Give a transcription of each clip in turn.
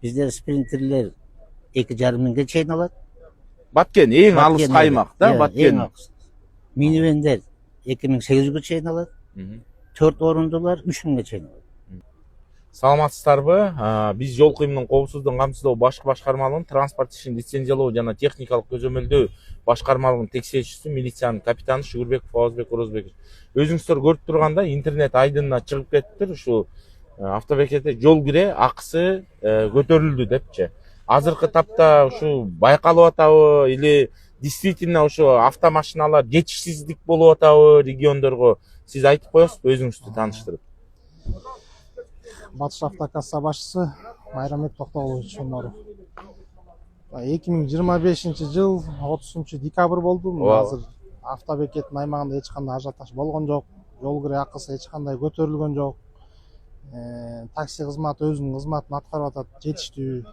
Bizde sprinterler 2,5 mingge çeyin alат. Баткен эң алыс каймак да, Eng Баткен. alçısı. Minivanler 2800'e çeyin alат. 4 orundular 3000'e çeyin alат. Саламатсыздарбы? Биз жол кыймынын коопсуздугун камсыздоо башкармалыгынын транспорт ишин лицензиялоо жана техникалык көзөмөлдөө башкармалыгынын текшерүүчүсү милициянын капитаны Шүгүрбеков Оозбек Орозбеков. Өзүңүздөр көрүп тургандай интернет айдынына чыгып кетиптир. Ушу автобекетте жол кире акысы көтөрүлдү депчи. Азыркы тапта ушу байкалып атабы или действительно ушу автомашиналар жетишсиздик болуп атабы региондорго? Сиз айтып коесузбу өзүңүздү тааныштырып? Батыш автокасса башчысы Майрамбек Токтогулович Омаров. 2025 жыл 30 декабрь болду. Азыр автобекеттин аймагында эч кандай ажиотаж болгон жок. Жол кире акысы эч кандай көтөрүлгөн жок. Такси кызматы өзүнүн кызматын аткарып атат, жетиштүү.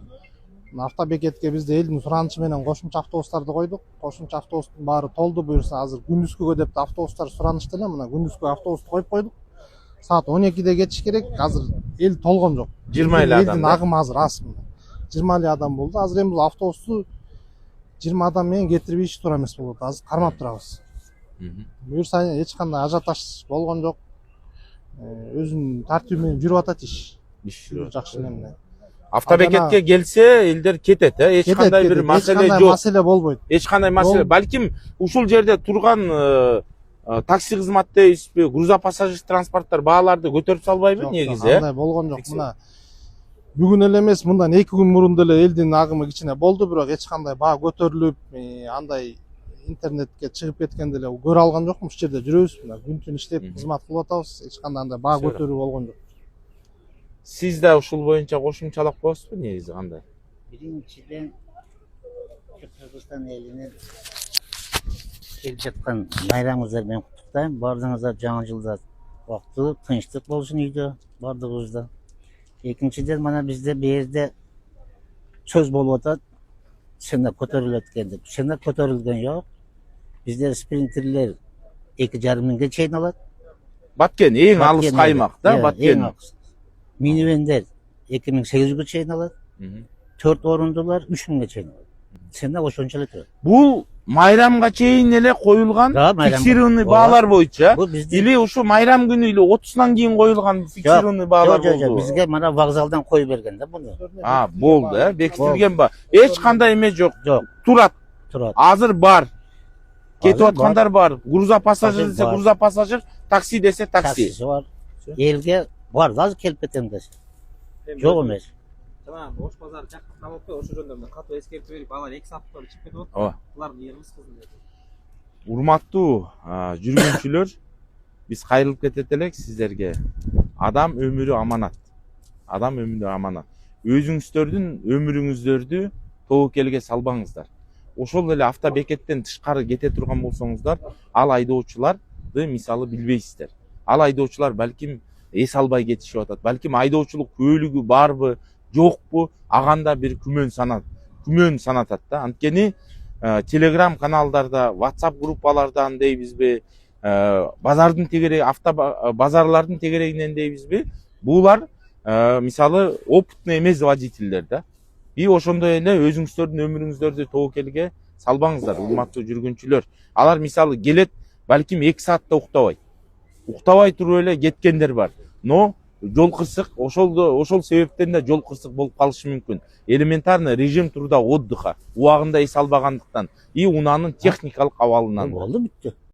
Автобекетке бизде элдин суранычы менен кошумча автобустарды койдук. Кошумча автобустун баары толду. Буюрса азыр күндүзгүгө деп автобустар суранычта эле, мына күндүзгү автобусту коюп койдук. Saat 12'de geçiş gerek. Hazır el tolgon yok. 20 эле адам. Elin agımı hazır aslında. 20 эле адам болду. Азыр эми бул автобусту 20 адам менен кетирип иш туура эмес болот. Азыр кармап турабыз. Буюрса эч кандай ажиотаж болгон жок. Өзүнүн тартиби менен жүрүп атат иш. Жакшы эле. Автобекетке келсе элдер кетет, эч кандай бир маселе жок. Маселе болбойт. Эч кандай маселе. Балким ушул жерде турган такси кызмат дейсизби, грузопассажир транспорттор бааларды көтөрүп салбайбы негизи? Андай болгон жок. Мына бүгүн эле эмес, мындан 2 күн мурун деле элдин агымы кичине болду, бирок эч кандай баа көтөрүлүп, андай интернетке чыгып кеткен деле көрө алган жокмун. Ушул жерде жүрөбүз, мына күн түн иштеп кызмат кылып атабыз. Эч кандай андай баа көтөрүү болгон жок. Сиз да ушул боюнча кошумчалап коесузбу негизи кандай? Birinciden Kırgızistan elinden kelip жаткан bayramыңыздар менен куттуктайм. Бардыгыңыздар жаңы жылда бактылуу, тынчтык болсун үйдө бардыгыбызда. Экинчиден мана бизде бу жерде сөз болуп атат. Чында көтөрүлөт экен деп. Чында көтөрүлгөн жок. Бизде спринтерлер 2,5 миңге чейин алат. Баткен эң алыс каймак да, Баткен. Minivender 2800'e çeyin alат. 4 orundular 3000'e çeyin alат. Чында ошончолuk турат. Бул майрамга чейин эле коюлган фиксированный баалар боюнча или ушу майрам күнү или 30-нан кийин коюлган фиксированный баалар болду? Бизге мына вокзалдан коюп берген да буну. Болду, бекитилген ба. Эч кандай эме жок. Турат. Турат. Азыр бар. Кетип аткандар бар. Грузопассажир десе грузопассажир, такси десе такси. Taksisi var. Elge var da azı kelip кетем десе. Жок эмес. Жана Ош базары жакта калып ошол жөнүндө катуу эскертип берип, алар 2 сааттан чыгып кетип атат. Булардын жерибиз кызын деп. Урматтуу жүргүнчүлөр, биз кайрылып кетет элек сиздерге. Адам өмүрү аманат. Адам өмүрү аманат. Өзүңүздөрдүн өмүрүңүздөрдү тобокелге салбаңыздар. Ошол эле автобекеттен тышкары кете турган болсоңуздар, ал айдоочуларды мисалы билбейсиздер. Ал айдоочулар балким эс албай кетишип атат. Балким айдоочулук көөлүгү барбы, жокпу, аганда бир күмөн санатат да. Анткени Telegram каналдарда, WhatsApp группалардан дейбизби, базардын тегереги, базарлардын тегерегинен дейбизби, булар мисалы опытный эмес водительдер да. И ошондой эле өзүңүздөрдүн өмүрүңүздөрдү тобокелге салбаңыздар, урматтуу жүргүнчүлөр. Алар мисалы келет, балким 2 саатта уктабайт. Уктабай туруп эле кеткендер бар. Но жол кырсык, ошол себептен да жол кырсык болуп калышы мүмкүн. Элементарный режим турда отдыха, убагында эс албагандыктан и унаанын техникалык абалынан. Болду бүттү.